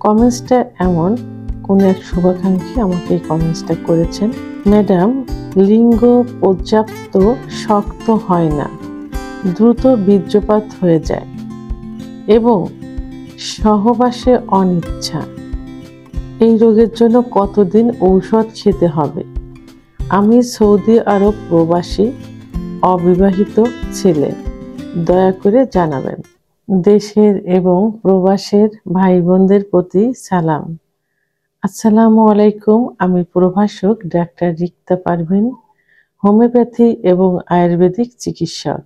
কমেন্টসটা এমন, কোন এক শুভাকাঙ্ক্ষী আমাকে এই কমেন্টসটা করেছেন, ম্যাডাম লিঙ্গ পর্যাপ্ত শক্ত হয় না, দ্রুত বীর্যপাত হয়ে যায় এবং সহবাসে অনিচ্ছা, এই রোগের জন্য কতদিন ঔষধ খেতে হবে? আমি সৌদি আরব প্রবাসী অবিবাহিত ছেলে, দয়া করে জানাবেন। দেশের এবং প্রবাসের ভাই বোনদের প্রতি সালাম। আসসালামু আলাইকুম। আমি প্রভাষক ডাক্তার রিক্তা পারভিন, হোমিওপ্যাথি এবং আয়ুর্বেদিক চিকিৎসক।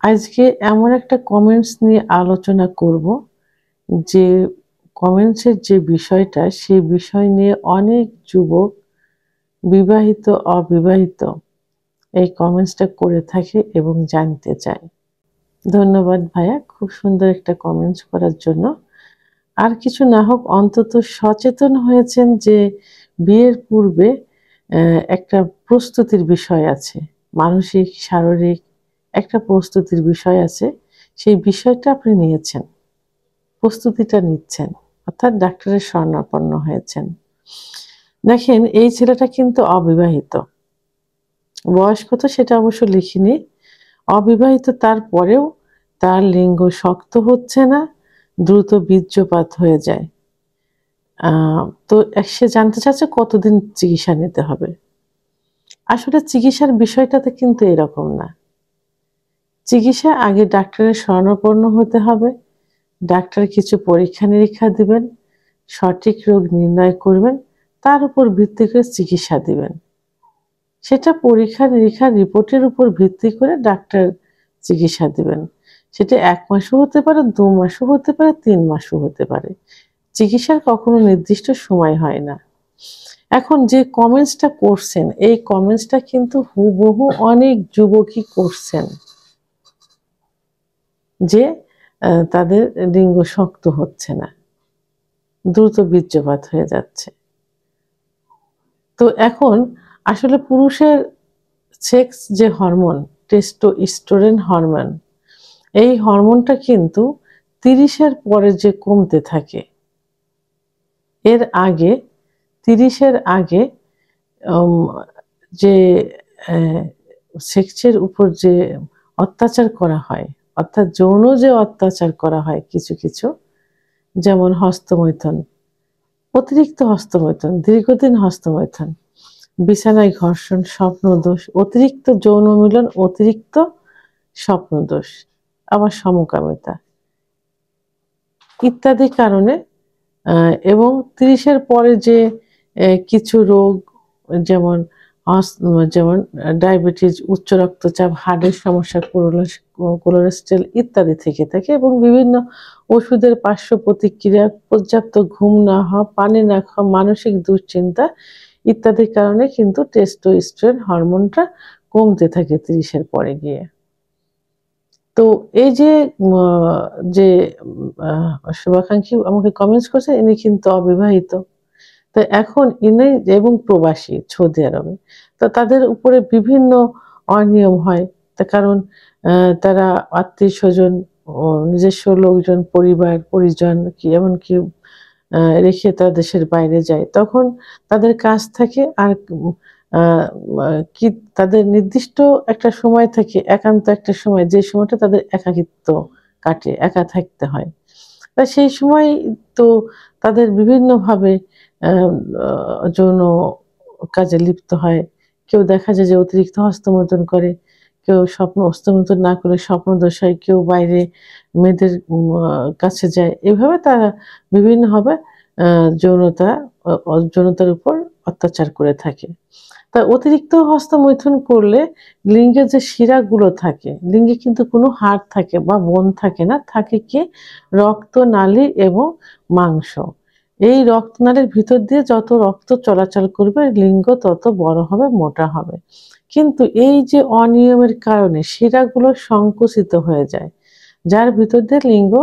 আজকে এমন একটা কমেন্টস নিয়ে আলোচনা করব যে কমেন্টসের যে বিষয়টা, সেই বিষয় নিয়ে অনেক যুবক, বিবাহিত অবিবাহিত, এই কমেন্টসটা করে থাকে এবং জানতে চায়। ধন্যবাদ ভাইয়া, খুব সুন্দর একটা কমেন্টস করার জন্য। আর কিছু না হোক, অন্তত সচেতন হয়েছেন যে বিয়ের পূর্বে একটা প্রস্তুতির বিষয় আছে, মানসিক শারীরিক একটা প্রস্তুতির বিষয় আছে। সেই বিষয়টা আপনি নিয়েছেন, প্রস্তুতিটা নিচ্ছেন, অর্থাৎ ডাক্তারের শরণাপন্ন হয়েছেন। দেখেন, এই ছেলেটা কিন্তু অবিবাহিত, বয়স কত সেটা অবশ্য লিখিনি, অবিবাহিত, তারপরেও তার লিঙ্গ শক্ত হচ্ছে না, দ্রুত বীর্যপাত হয়ে যায়। তো সে জানতে চাচ্ছে কতদিন চিকিৎসা নিতে হবে। আসলে চিকিৎসার বিষয়টাতে কিন্তু এরকম না। চিকিৎসা আগে ডাক্তারের শরণাপন্ন হতে হবে, ডাক্তার কিছু পরীক্ষা নিরীক্ষা দিবেন, সঠিক রোগ নির্ণয় করবেন, তার উপর ভিত্তি করে চিকিৎসা দিবেন। সেটা পরীক্ষা নিরীক্ষা রিপোর্টের উপর ভিত্তি করে ডাক্তার চিকিৎসা দিবেন। সেটা 1 মাসও হতে পারে, 2 মাসও হতে পারে, 3 মাসও হতে পারে। চিকিৎসার কখনো নির্দিষ্ট সময় হয় না। এখন যে কমেন্টসটা করছেন, এই কমেন্টসটা কিন্তু হুবহু অনেক যুবকই করছেন যে তাদের লিঙ্গ শক্ত হচ্ছে না, দ্রুত বীর্যপাত হয়ে যাচ্ছে। তো এখন আসলে পুরুষের সেক্স যে হরমোন, টেস্টোস্টেরন হরমোন, এই হরমোনটা কিন্তু 30-এর পরে যে কমতে থাকে, এর আগে 30-এর আগে যে সেক্সের উপর যে অত্যাচার করা হয়, অর্থাৎ যৌন যে অত্যাচার করা হয় কিছু কিছু, যেমন হস্তমৈথুন, অতিরিক্ত হস্তমৈথুন, দীর্ঘদিন হস্তমৈথুন, বিছানায় ঘর্ষণ, স্বপ্নদোষ, অতিরিক্ত যৌন মিলন, অতিরিক্ত স্বপ্নদোষ, আবার সমকামিতা ইত্যাদি কারণে, এবং 30-এর পরে যে কিছু রোগ, যেমন যেমন ডায়াবেটিস, উচ্চ রক্তচাপ, হার্টের সমস্যা, কোলেস্টেরল ইত্যাদি থেকে থাকে, এবং বিভিন্ন ওষুধের পার্শ্ব প্রতিক্রিয়া, পর্যাপ্ত ঘুম না হওয়া, পানি না খাওয়া, মানসিক দুশ্চিন্তা ইত্যাদির কারণে কিন্তু টেস্টোস্টেরন হরমোনটা কমতে থাকে 30-এর পরে গিয়ে। তো এই যে যে শুভাকাঙ্ক্ষী আমাকে কমেন্টস করছেন, ইনি কিন্তু অবিবাহিত। তো এখন ইনি এবং প্রবাসী সৌদি আরবে, তো তাদের উপরে বিভিন্ন অনিয়ম হয়। তার কারণ তারা আত্মীয় স্বজন ও নিজস্ব লোকজন, পরিবার পরিজন, কি এমনকি রেখে তারা দেশের বাইরে যায়, তখন তাদের কাজ থাকে। আর কি তাদের নির্দিষ্ট একটা সময় থাকে, একান্ত একটা সময়, যে সময়টা তাদের একাকিত্ব কাটে, একা থাকতে হয়। তা সেই সময় তো তাদের বিভিন্নভাবে যৌন কাজে লিপ্ত হয়। কেউ দেখা যায় যে অতিরিক্ত হস্তমৈথুন করে, কেউ হস্তমৈথুন না করে স্বপ্নদোষ হয়, কেউ বাইরে মেয়েদের কাছে যায়। এভাবে তারা বিভিন্নভাবে যৌনতার উপর অত্যাচার করে থাকে। তা অতিরিক্ত হস্তমৈথুন করলে লিঙ্গের যে শিরাগুলো থাকে, লিঙ্গে কিন্তু কোনো হাড় থাকে বা বোন থাকে না, থাকে কি রক্তনালী এবং মাংস। এই রক্তনালীর ভিতর দিয়ে যত রক্ত চলাচল করবে, লিঙ্গ তত বড় হবে, মোটা হবে। কিন্তু এই যে অনিয়মের কারণে শিরাগুলো সংকুচিত হয়ে যায়, যার ভিতর দিয়ে লিঙ্গ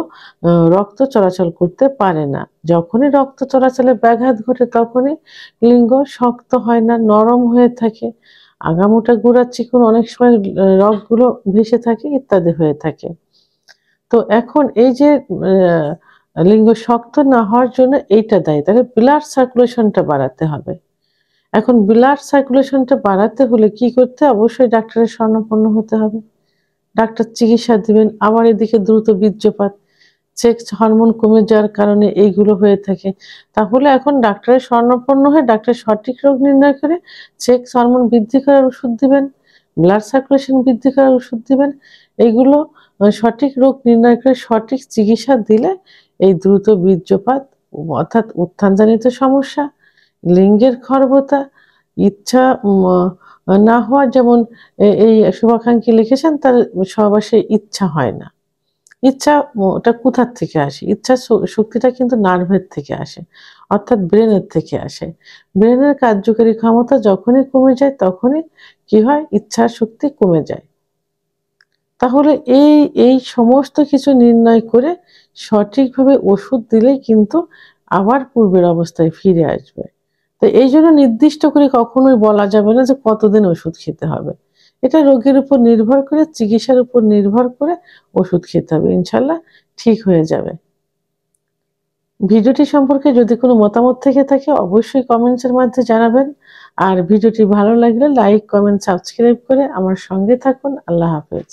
রক্ত চলাচল করতে পারে না। যখনই রক্ত চলাচলে ব্যাঘাত ঘটে, তখনই লিঙ্গ শক্ত হয় না, নরম হয়ে থাকে, আগামোটা গোড়া চিকন, অনেক সময় রগগুলো ভেসে থাকে ইত্যাদি হয়ে থাকে। তো এখন এই যে লিঙ্গ শক্ত না হওয়ার জন্য এইটা দায়ী। তাহলে ব্লাড সার্কুলেশনটা বাড়াতে হবে। এখন ব্লাড সার্কুলেশনটা বাড়াতে হলে কি করতে হবে? অবশ্যই ডাক্তারের শরণাপন্ন হতে হবে। ডাক্তার চিকিৎসা দিবেন। আবার এদিকে দ্রুত বীর্যপাত, সেক্স হরমোন কমে যাওয়ার কারণে এইগুলো হয়ে থাকে। তাহলে এখন ডাক্তারের শরণাপন্ন হয়ে ডাক্তার সঠিক রোগ নির্ণয় করে সেক্স হরমোন বৃদ্ধি করার ওষুধ দিবেন, ব্লাড সার্কুলেশন বৃদ্ধি করার ওষুধ দিবেন। এইগুলো সঠিক রোগ নির্ণয় করে সঠিক চিকিৎসা দিলে এই দ্রুত বীর্যপাত অর্থাৎ উত্থানজনিত সমস্যা, লিঙ্গের খর্বতা, ইচ্ছা না হওয়া, যেমন এই শুভাকাঙ্ক্ষী লিখেছেন তার সহবাসে ইচ্ছা হয় না। ইচ্ছা ওটা কোথার থেকে আসে? ইচ্ছা শক্তিটা কিন্তু নার্ভের থেকে আসে, অর্থাৎ ব্রেনের থেকে আসে। ব্রেনের কার্যকারী ক্ষমতা যখনই কমে যায় তখনই কি হয়? ইচ্ছার শক্তি কমে যায়। তাহলে এই সমস্ত কিছু নির্ণয় করে সঠিকভাবে ওষুধ দিলেই কিন্তু আবার পূর্বের অবস্থায় ফিরে আসবে। তো এই জন্য নির্দিষ্ট করে কখনোই বলা যাবে না যে কতদিন ওষুধ খেতে হবে। এটা রোগের উপর নির্ভর করে, চিকিৎসার উপর নির্ভর করে ওষুধ খেতে হবে। ইনশাল্লাহ ঠিক হয়ে যাবে। ভিডিওটি সম্পর্কে যদি কোনো মতামত থেকে থাকে অবশ্যই কমেন্টসের মাধ্যমে জানাবেন। আর ভিডিওটি ভালো লাগলে লাইক, কমেন্ট, সাবস্ক্রাইব করে আমার সঙ্গে থাকুন। আল্লাহ হাফেজ।